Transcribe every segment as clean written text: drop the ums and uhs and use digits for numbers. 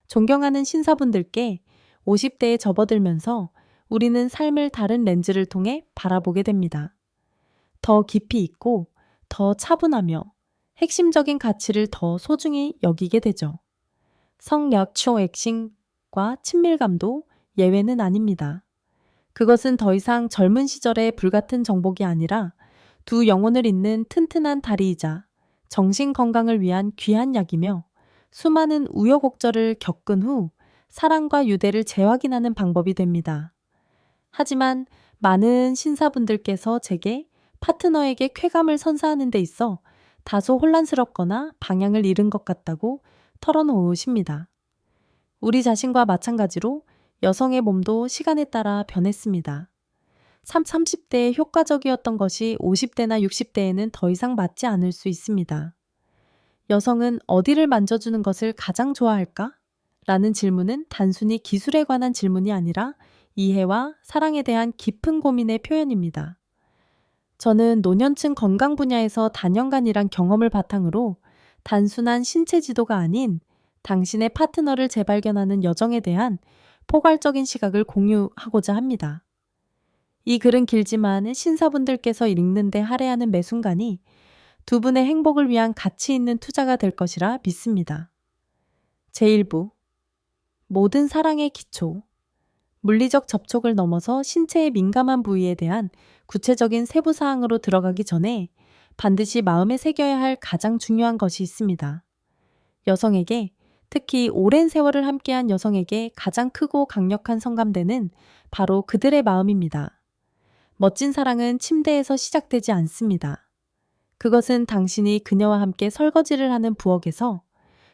존경하는 신사분들께 50대에 접어들면서 우리는 삶을 다른 렌즈를 통해 바라보게 됩니다. 더 깊이 있고 더 차분하며 핵심적인 가치를 더 소중히 여기게 되죠. 성약초 액션과 친밀감도 예외는 아닙니다. 그것은 더 이상 젊은 시절의 불같은 정복이 아니라 두 영혼을 잇는 튼튼한 다리이자 정신 건강을 위한 귀한 약이며 수많은 우여곡절을 겪은 후 사랑과 유대를 재확인하는 방법이 됩니다. 하지만 많은 신사분들께서 제게 파트너에게 쾌감을 선사하는 데 있어 다소 혼란스럽거나 방향을 잃은 것 같다고 털어놓으십니다. 우리 자신과 마찬가지로 여성의 몸도 시간에 따라 변했습니다. 30대에 효과적이었던 것이 50대나 60대에는 더 이상 맞지 않을 수 있습니다. 여성은 어디를 만져주는 것을 가장 좋아할까? 라는 질문은 단순히 기술에 관한 질문이 아니라 이해와 사랑에 대한 깊은 고민의 표현입니다. 저는 노년층 건강 분야에서 단연간 일한 경험을 바탕으로 단순한 신체 지도가 아닌 당신의 파트너를 재발견하는 여정에 대한 포괄적인 시각을 공유하고자 합니다. 이 글은 길지만 신사분들께서 읽는데 할애하는 매 순간이 두 분의 행복을 위한 가치 있는 투자가 될 것이라 믿습니다. 제1부 모든 사랑의 기초 물리적 접촉을 넘어서 신체의 민감한 부위에 대한 구체적인 세부 사항으로 들어가기 전에 반드시 마음에 새겨야 할 가장 중요한 것이 있습니다. 여성에게, 특히 오랜 세월을 함께한 여성에게 가장 크고 강력한 성감대는 바로 그들의 마음입니다. 멋진 사랑은 침대에서 시작되지 않습니다. 그것은 당신이 그녀와 함께 설거지를 하는 부엌에서,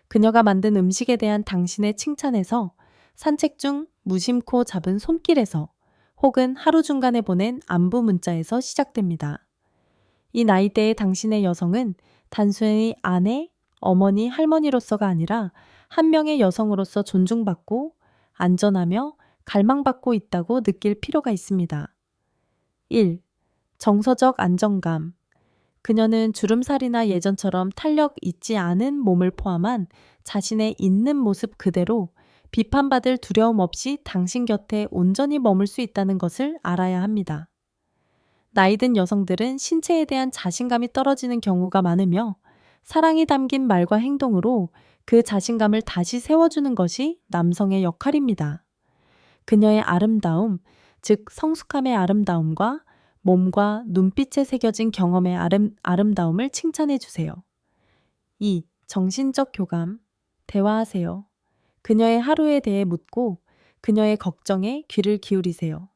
그녀가 만든 음식에 대한 당신의 칭찬에서, 산책 중 무심코 잡은 손길에서, 혹은 하루 중간에 보낸 안부 문자에서 시작됩니다. 이 나이대의 당신의 여성은 단순히 아내, 어머니, 할머니로서가 아니라 한 명의 여성으로서 존중받고 안전하며 갈망받고 있다고 느낄 필요가 있습니다. 1. 정서적 안정감. 그녀는 주름살이나 예전처럼 탄력 있지 않은 몸을 포함한 자신의 있는 모습 그대로 비판받을 두려움 없이 당신 곁에 온전히 머물 수 있다는 것을 알아야 합니다. 나이든 여성들은 신체에 대한 자신감이 떨어지는 경우가 많으며 사랑이 담긴 말과 행동으로 그 자신감을 다시 세워주는 것이 남성의 역할입니다. 그녀의 아름다움, 즉 성숙함의 아름다움과 몸과 눈빛에 새겨진 경험의 아름다움을 칭찬해 주세요. 2. 정신적 교감. 대화하세요. 그녀의 하루에 대해 묻고 그녀의 걱정에 귀를 기울이세요.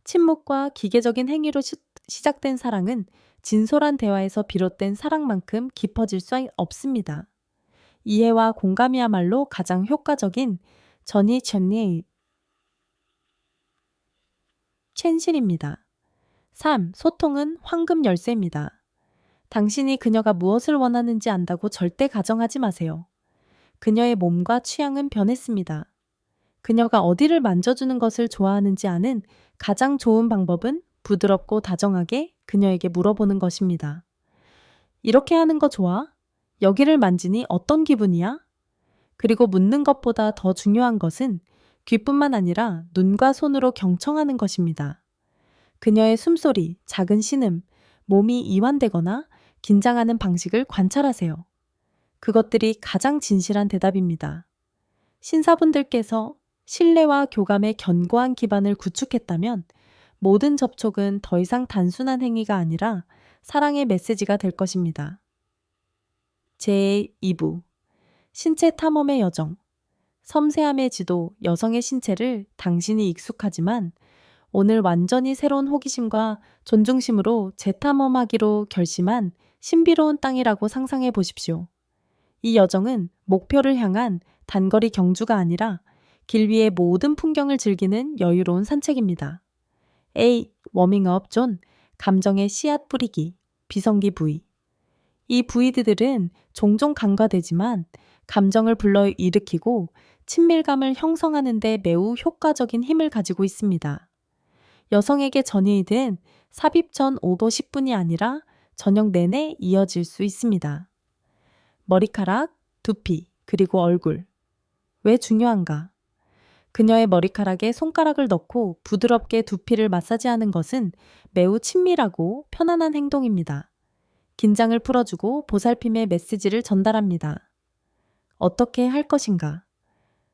침묵과 기계적인 행위로 시작된 사랑은 진솔한 대화에서 비롯된 사랑만큼 깊어질 수 없습니다. 이해와 공감이야말로 가장 효과적인 첸실입니다. 3. 소통은 황금 열쇠입니다. 당신이 그녀가 무엇을 원하는지 안다고 절대 가정하지 마세요. 그녀의 몸과 취향은 변했습니다. 그녀가 어디를 만져주는 것을 좋아하는지 아는 가장 좋은 방법은 부드럽고 다정하게 그녀에게 물어보는 것입니다. 이렇게 하는 거 좋아? 여기를 만지니 어떤 기분이야? 그리고 묻는 것보다 더 중요한 것은 귀뿐만 아니라 눈과 손으로 경청하는 것입니다. 그녀의 숨소리, 작은 신음, 몸이 이완되거나 긴장하는 방식을 관찰하세요. 그것들이 가장 진실한 대답입니다. 신사분들께서 신뢰와 교감의 견고한 기반을 구축했다면 모든 접촉은 더 이상 단순한 행위가 아니라 사랑의 메시지가 될 것입니다. 제2부 신체 탐험의 여정. 섬세함의 지도, 여성의 신체를 당신이 익숙하지만 오늘 완전히 새로운 호기심과 존중심으로 재탐험하기로 결심한 신비로운 땅이라고 상상해 보십시오. 이 여정은 목표를 향한 단거리 경주가 아니라 길 위의 모든 풍경을 즐기는 여유로운 산책입니다. A. 워밍업 존, 감정의 씨앗 뿌리기, 비성기 부위. 이 부위들은 종종 간과되지만 감정을 불러일으키고 친밀감을 형성하는 데 매우 효과적인 힘을 가지고 있습니다. 여성에게 전이든 삽입 전 5도 10분이 아니라 저녁 내내 이어질 수 있습니다. 머리카락, 두피, 그리고 얼굴. 왜 중요한가? 그녀의 머리카락에 손가락을 넣고 부드럽게 두피를 마사지하는 것은 매우 친밀하고 편안한 행동입니다. 긴장을 풀어주고 보살핌의 메시지를 전달합니다. 어떻게 할 것인가?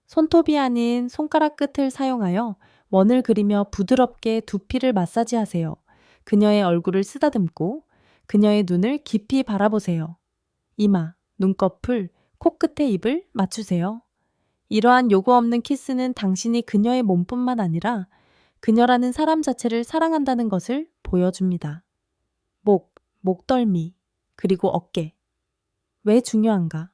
손톱이 아닌 손가락 끝을 사용하여 원을 그리며 부드럽게 두피를 마사지하세요. 그녀의 얼굴을 쓰다듬고 그녀의 눈을 깊이 바라보세요. 이마, 눈꺼풀, 코끝에 입을 맞추세요. 이러한 요구 없는 키스는 당신이 그녀의 몸뿐만 아니라 그녀라는 사람 자체를 사랑한다는 것을 보여줍니다. 목덜미, 그리고 어깨. 왜 중요한가?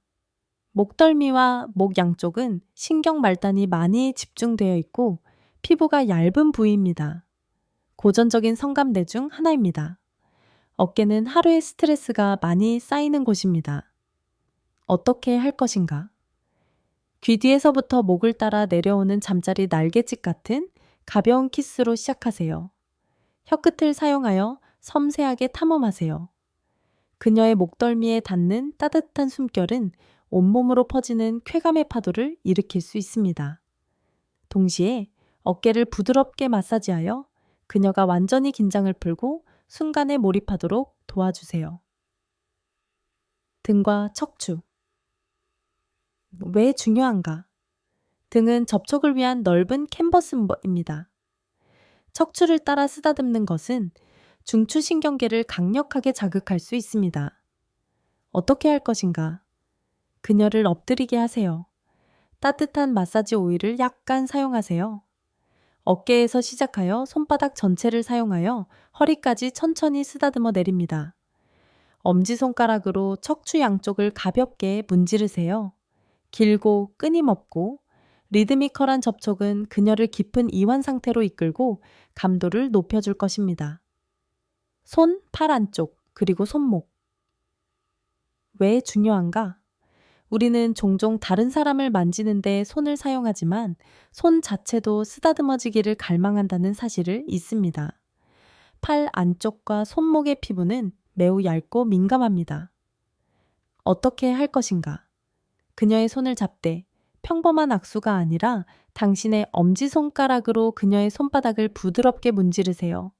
목덜미와 목 양쪽은 신경 말단이 많이 집중되어 있고 피부가 얇은 부위입니다. 고전적인 성감대 중 하나입니다. 어깨는 하루의 스트레스가 많이 쌓이는 곳입니다. 어떻게 할 것인가? 귀 뒤에서부터 목을 따라 내려오는 잠자리 날개짓 같은 가벼운 키스로 시작하세요. 혀끝을 사용하여 섬세하게 탐험하세요. 그녀의 목덜미에 닿는 따뜻한 숨결은 온몸으로 퍼지는 쾌감의 파도를 일으킬 수 있습니다. 동시에 어깨를 부드럽게 마사지하여 그녀가 완전히 긴장을 풀고 순간에 몰입하도록 도와주세요. 등과 척추. 왜 중요한가? 등은 접촉을 위한 넓은 캔버스입니다. 척추를 따라 쓰다듬는 것은 중추신경계를 강력하게 자극할 수 있습니다. 어떻게 할 것인가? 그녀를 엎드리게 하세요. 따뜻한 마사지 오일을 약간 사용하세요. 어깨에서 시작하여 손바닥 전체를 사용하여 허리까지 천천히 쓰다듬어 내립니다. 엄지손가락으로 척추 양쪽을 가볍게 문지르세요. 길고 끊임없고 리드미컬한 접촉은 그녀를 깊은 이완 상태로 이끌고 감도를 높여줄 것입니다. 손, 팔 안쪽, 그리고 손목. 왜 중요한가? 우리는 종종 다른 사람을 만지는데 손을 사용하지만 손 자체도 쓰다듬어지기를 갈망한다는 사실을 잊습니다. 팔 안쪽과 손목의 피부는 매우 얇고 민감합니다. 어떻게 할 것인가? 그녀의 손을 잡되 평범한 악수가 아니라 당신의 엄지손가락으로 그녀의 손바닥을 부드럽게 문지르세요.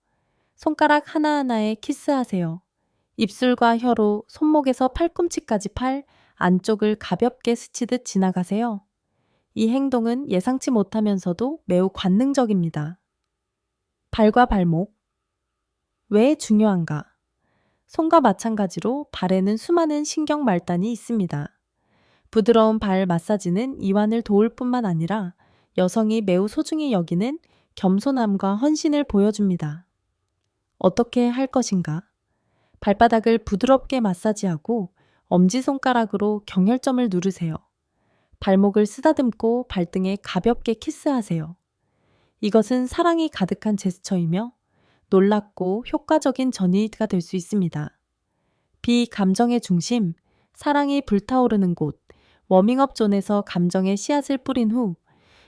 손가락 하나하나에 키스하세요. 입술과 혀로 손목에서 팔꿈치까지 팔 안쪽을 가볍게 스치듯 지나가세요. 이 행동은 예상치 못하면서도 매우 관능적입니다. 발과 발목. 왜 중요한가? 손과 마찬가지로 발에는 수많은 신경 말단이 있습니다. 부드러운 발 마사지는 이완을 도울 뿐만 아니라 여성이 매우 소중히 여기는 겸손함과 헌신을 보여줍니다. 어떻게 할 것인가? 발바닥을 부드럽게 마사지하고 엄지손가락으로 경혈점을 누르세요. 발목을 쓰다듬고 발등에 가볍게 키스하세요. 이것은 사랑이 가득한 제스처이며 놀랍고 효과적인 전이가 될 수 있습니다. 비감정의 중심, 사랑이 불타오르는 곳, 워밍업 존에서 감정의 씨앗을 뿌린 후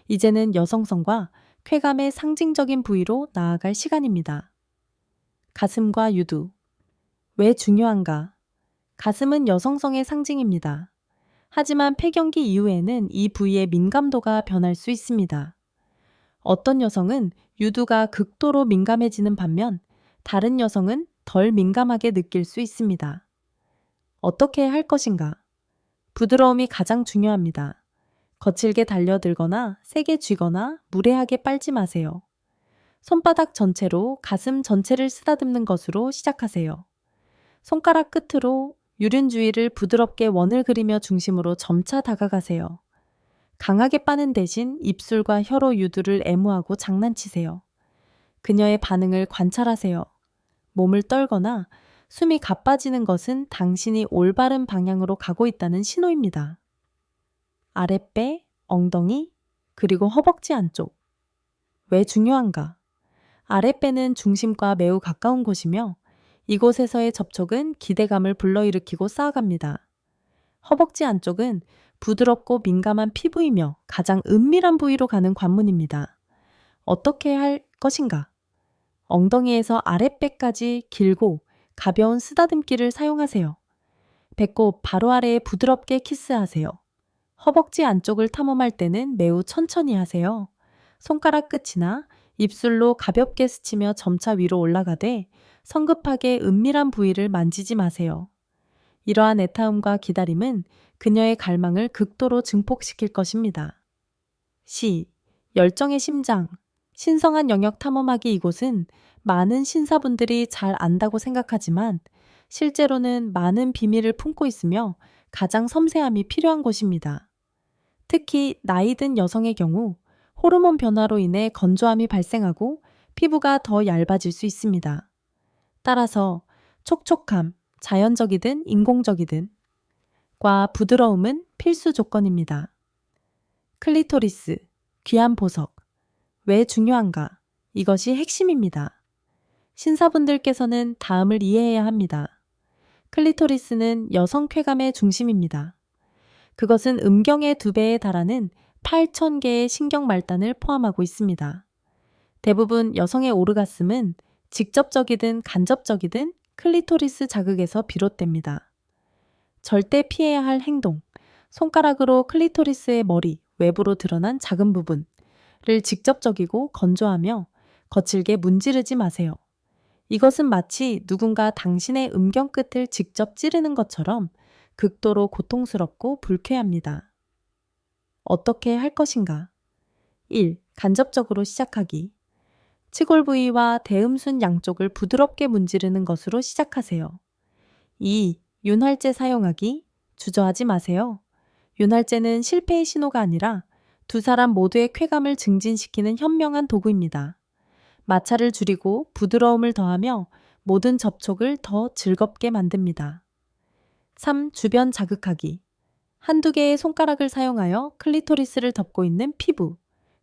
이제는 여성성과 쾌감의 상징적인 부위로 나아갈 시간입니다. 가슴과 유두. 왜 중요한가? 가슴은 여성성의 상징입니다. 하지만 폐경기 이후에는 이 부위의 민감도가 변할 수 있습니다. 어떤 여성은 유두가 극도로 민감해지는 반면 다른 여성은 덜 민감하게 느낄 수 있습니다. 어떻게 할 것인가? 부드러움이 가장 중요합니다. 거칠게 달려들거나 세게 쥐거나 무례하게 빨지 마세요. 손바닥 전체로 가슴 전체를 쓰다듬는 것으로 시작하세요. 손가락 끝으로 유륜 주위를 부드럽게 원을 그리며 중심으로 점차 다가가세요. 강하게 빠는 대신 입술과 혀로 유두를 애무하고 장난치세요. 그녀의 반응을 관찰하세요. 몸을 떨거나 숨이 가빠지는 것은 당신이 올바른 방향으로 가고 있다는 신호입니다. 아랫배, 엉덩이, 그리고 허벅지 안쪽. 왜 중요한가? 아랫배는 중심과 매우 가까운 곳이며 이곳에서의 접촉은 기대감을 불러일으키고 쌓아갑니다. 허벅지 안쪽은 부드럽고 민감한 피부이며 가장 은밀한 부위로 가는 관문입니다. 어떻게 할 것인가? 엉덩이에서 아랫배까지 길고 가벼운 쓰다듬기를 사용하세요. 배꼽 바로 아래에 부드럽게 키스하세요. 허벅지 안쪽을 탐험할 때는 매우 천천히 하세요. 손가락 끝이나 입술로 가볍게 스치며 점차 위로 올라가되 성급하게 은밀한 부위를 만지지 마세요. 이러한 애타움과 기다림은 그녀의 갈망을 극도로 증폭시킬 것입니다. 시. 열정의 심장. 신성한 영역 탐험하기. 이곳은 많은 신사분들이 잘 안다고 생각하지만 실제로는 많은 비밀을 품고 있으며 가장 섬세함이 필요한 곳입니다. 특히 나이 든 여성의 경우 호르몬 변화로 인해 건조함이 발생하고 피부가 더 얇아질 수 있습니다. 따라서 촉촉함, 자연적이든 인공적이든 과 부드러움은 필수 조건입니다. 클리토리스, 귀한 보석. 왜 중요한가? 이것이 핵심입니다. 신사분들께서는 다음을 이해해야 합니다. 클리토리스는 여성 쾌감의 중심입니다. 그것은 음경의 2배에 달하는 8,000개의 신경 말단을 포함하고 있습니다. 대부분 여성의 오르가슴은 직접적이든 간접적이든 클리토리스 자극에서 비롯됩니다. 절대 피해야 할 행동. 손가락으로 클리토리스의 머리, 외부로 드러난 작은 부분을 직접적이고 건조하며 거칠게 문지르지 마세요. 이것은 마치 누군가 당신의 음경 끝을 직접 찌르는 것처럼 극도로 고통스럽고 불쾌합니다. 어떻게 할 것인가? 1. 간접적으로 시작하기. 치골 부위와 대음순 양쪽을 부드럽게 문지르는 것으로 시작하세요. 2. 윤활제 사용하기. 주저하지 마세요. 윤활제는 실패의 신호가 아니라 두 사람 모두의 쾌감을 증진시키는 현명한 도구입니다. 마찰을 줄이고 부드러움을 더하며 모든 접촉을 더 즐겁게 만듭니다. 3. 주변 자극하기. 한두 개의 손가락을 사용하여 클리토리스를 덮고 있는 피부,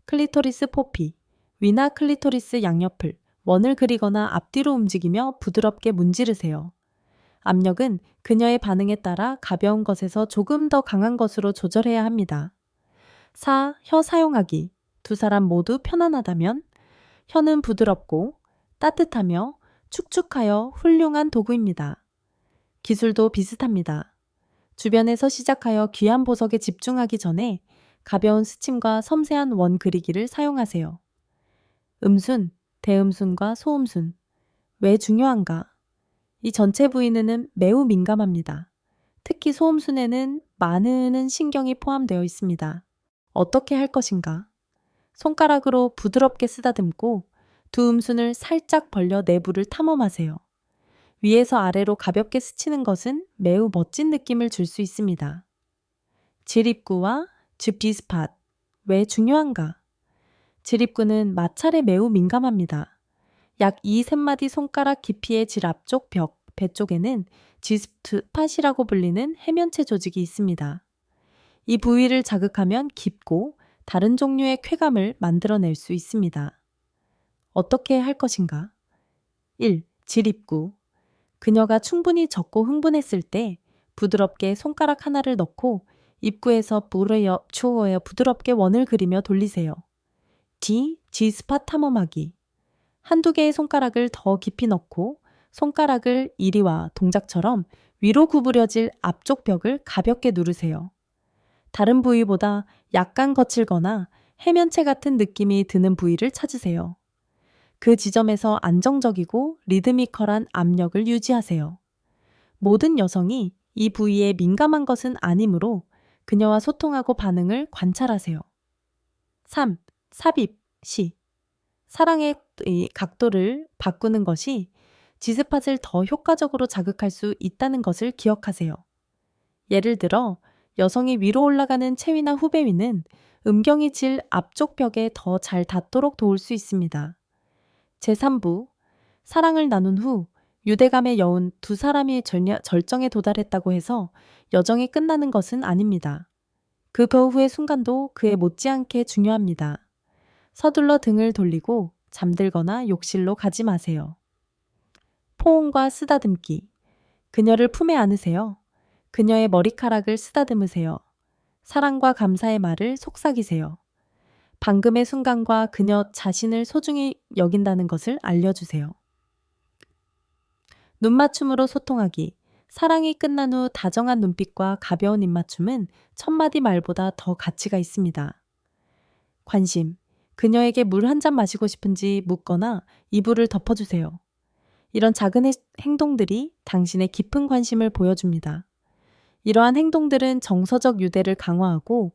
클리토리스 포피, 위나 클리토리스 양옆을 원을 그리거나 앞뒤로 움직이며 부드럽게 문지르세요. 압력은 그녀의 반응에 따라 가벼운 것에서 조금 더 강한 것으로 조절해야 합니다. 4. 혀 사용하기. 두 사람 모두 편안하다면 혀는 부드럽고 따뜻하며 축축하여 훌륭한 도구입니다. 기술도 비슷합니다. 주변에서 시작하여 귀한 보석에 집중하기 전에 가벼운 스침과 섬세한 원 그리기를 사용하세요. 음순, 대음순과 소음순. 왜 중요한가? 이 전체 부위는 매우 민감합니다. 특히 소음순에는 많은 신경이 포함되어 있습니다. 어떻게 할 것인가? 손가락으로 부드럽게 쓰다듬고 두 음순을 살짝 벌려 내부를 탐험하세요. 위에서 아래로 가볍게 스치는 것은 매우 멋진 느낌을 줄 수 있습니다. 질입구와 G스팟. 왜 중요한가? 질입구는 마찰에 매우 민감합니다. 약 2~3마디 손가락 깊이의 질 앞쪽 벽, 배 쪽에는 G스팟이라고 불리는 해면체 조직이 있습니다. 이 부위를 자극하면 깊고 다른 종류의 쾌감을 만들어낼 수 있습니다. 어떻게 할 것인가? 1. 질입구. 그녀가 충분히 젖고 흥분했을 때 부드럽게 손가락 하나를 넣고 입구에서 불어여 추어에 부드럽게 원을 그리며 돌리세요. D. G스팟 탐험하기. 한두 개의 손가락을 더 깊이 넣고 손가락을 이리와 동작처럼 위로 구부려질 앞쪽 벽을 가볍게 누르세요. 다른 부위보다 약간 거칠거나 해면체 같은 느낌이 드는 부위를 찾으세요. 그 지점에서 안정적이고 리드미컬한 압력을 유지하세요. 모든 여성이 이 부위에 민감한 것은 아니므로 그녀와 소통하고 반응을 관찰하세요. 3. 삽입, 시. 사랑의 각도를 바꾸는 것이 G스팟을 더 효과적으로 자극할 수 있다는 것을 기억하세요. 예를 들어 여성이 위로 올라가는 체위나 후배 위는 음경이 질 앞쪽 벽에 더 잘 닿도록 도울 수 있습니다. 제3부, 사랑을 나눈 후 유대감의 여운 두 사람이 절정에 도달했다고 해서 여정이 끝나는 것은 아닙니다. 그 배후의 순간도 그에 못지않게 중요합니다. 서둘러 등을 돌리고 잠들거나 욕실로 가지 마세요. 포옹과 쓰다듬기. 그녀를 품에 안으세요. 그녀의 머리카락을 쓰다듬으세요. 사랑과 감사의 말을 속삭이세요. 방금의 순간과 그녀 자신을 소중히 여긴다는 것을 알려주세요. 눈맞춤으로 소통하기. 사랑이 끝난 후 다정한 눈빛과 가벼운 입맞춤은 첫마디 말보다 더 가치가 있습니다. 관심. 그녀에게 물 한 잔 마시고 싶은지 묻거나 이불을 덮어주세요. 이런 작은 행동들이 당신의 깊은 관심을 보여줍니다. 이러한 행동들은 정서적 유대를 강화하고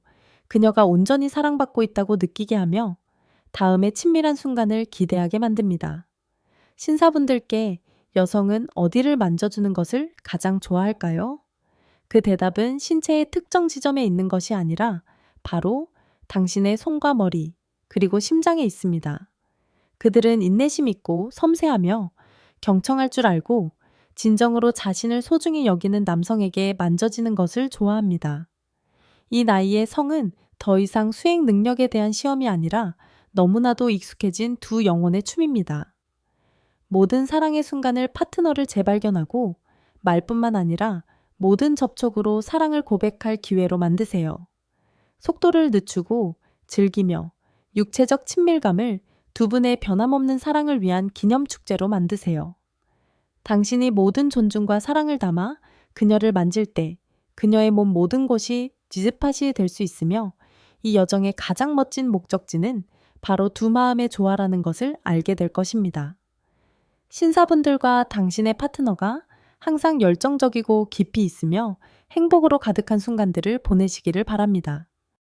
그녀가 온전히 사랑받고 있다고 느끼게 하며 다음의 친밀한 순간을 기대하게 만듭니다. 신사분들께 여성은 어디를 만져주는 것을 가장 좋아할까요? 그 대답은 신체의 특정 지점에 있는 것이 아니라 바로 당신의 손과 머리, 그리고 심장에 있습니다. 그들은 인내심 있고 섬세하며 경청할 줄 알고 진정으로 자신을 소중히 여기는 남성에게 만져지는 것을 좋아합니다. 이 나이의 성은 더 이상 수행 능력에 대한 시험이 아니라 너무나도 익숙해진 두 영혼의 춤입니다. 모든 사랑의 순간을 파트너를 재발견하고 말뿐만 아니라 모든 접촉으로 사랑을 고백할 기회로 만드세요. 속도를 늦추고 즐기며 육체적 친밀감을 두 분의 변함없는 사랑을 위한 기념축제로 만드세요. 당신이 모든 존중과 사랑을 담아 그녀를 만질 때 그녀의 몸 모든 곳이 지즈팟이 될 수 있으며 이 여정의 가장 멋진 목적지는 바로 두 마음의 조화라는 것을 알게 될 것입니다. 신사분들과 당신의 파트너가 항상 열정적이고 깊이 있으며 행복으로 가득한 순간들을 보내시기를 바랍니다.